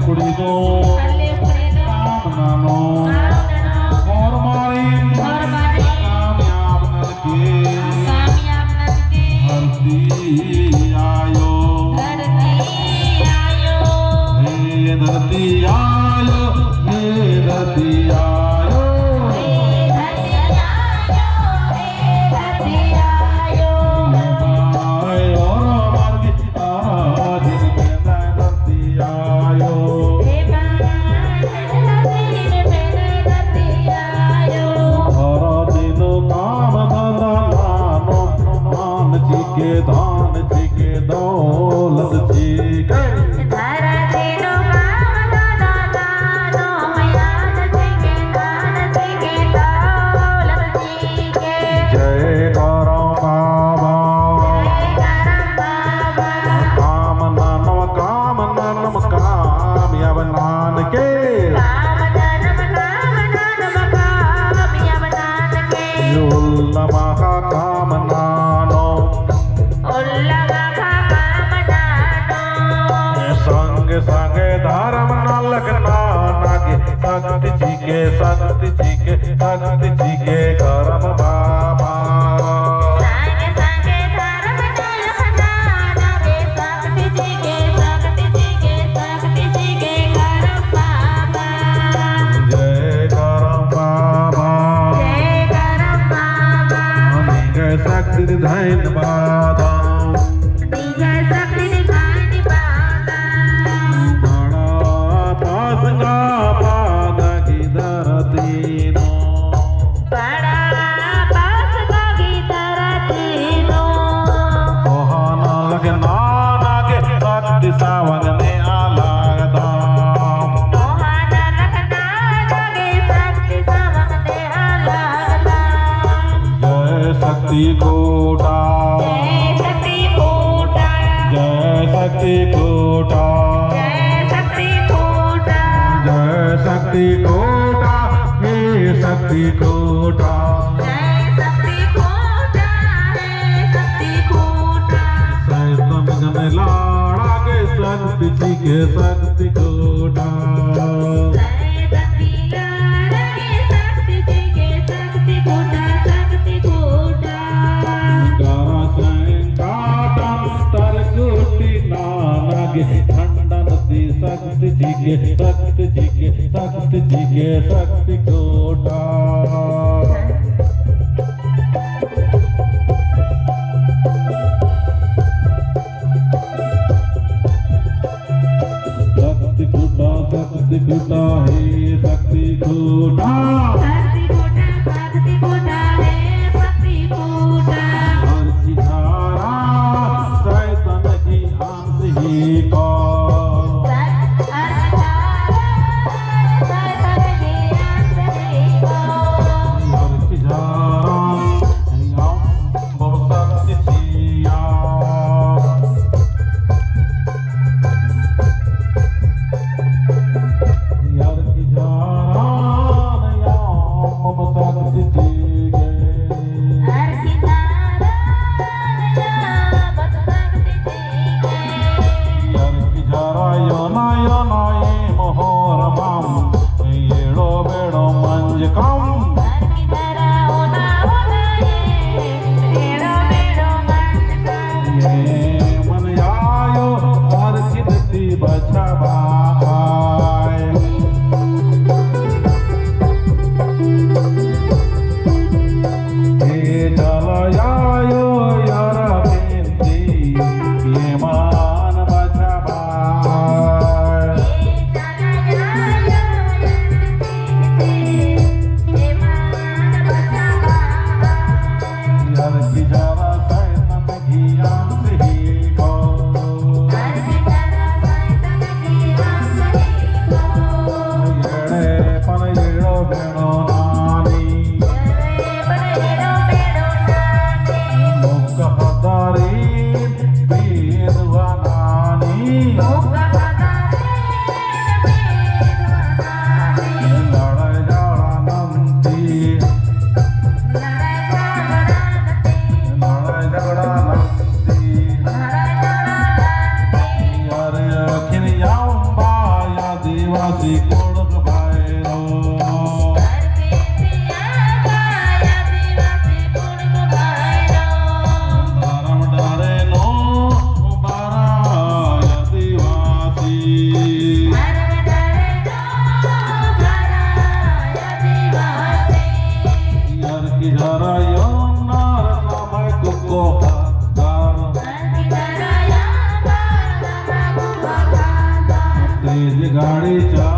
पुड़िदो कामनानो और मारीन कामयाब नर के हरती आयो हे धरती आयो हे धरती आयो धान जी के दौलत जी के धारा तेरो काम दादा दानो मयाद जी के दान जी के दौलत जी के जय करो बाबा काम नानम कामयाब नान के काम नानो संग धर्म न लगना नागे शक्ति जी के करम बाबा जय करम बाबा शक्ति धन्यवाद सावन में आलागदा जय शक्ति कोटा जय शक्ति कोटा जय शक्ति कोटा हे शक्ति कोटा लाड़ा के शक्ति जी के शक्ति कोटा शक्ति जी के शक्ति कोटा शक्ति कोटा हे शक्ति कोटा हर की धारा शैतान की आंस ही को Thank you. આદિવાસી કોણ ભાઈરો ધરમ ડરે નો બારા આદિવાસી યાર કી જરા યમનાર નામે કુકો તેજ ગાડી ચા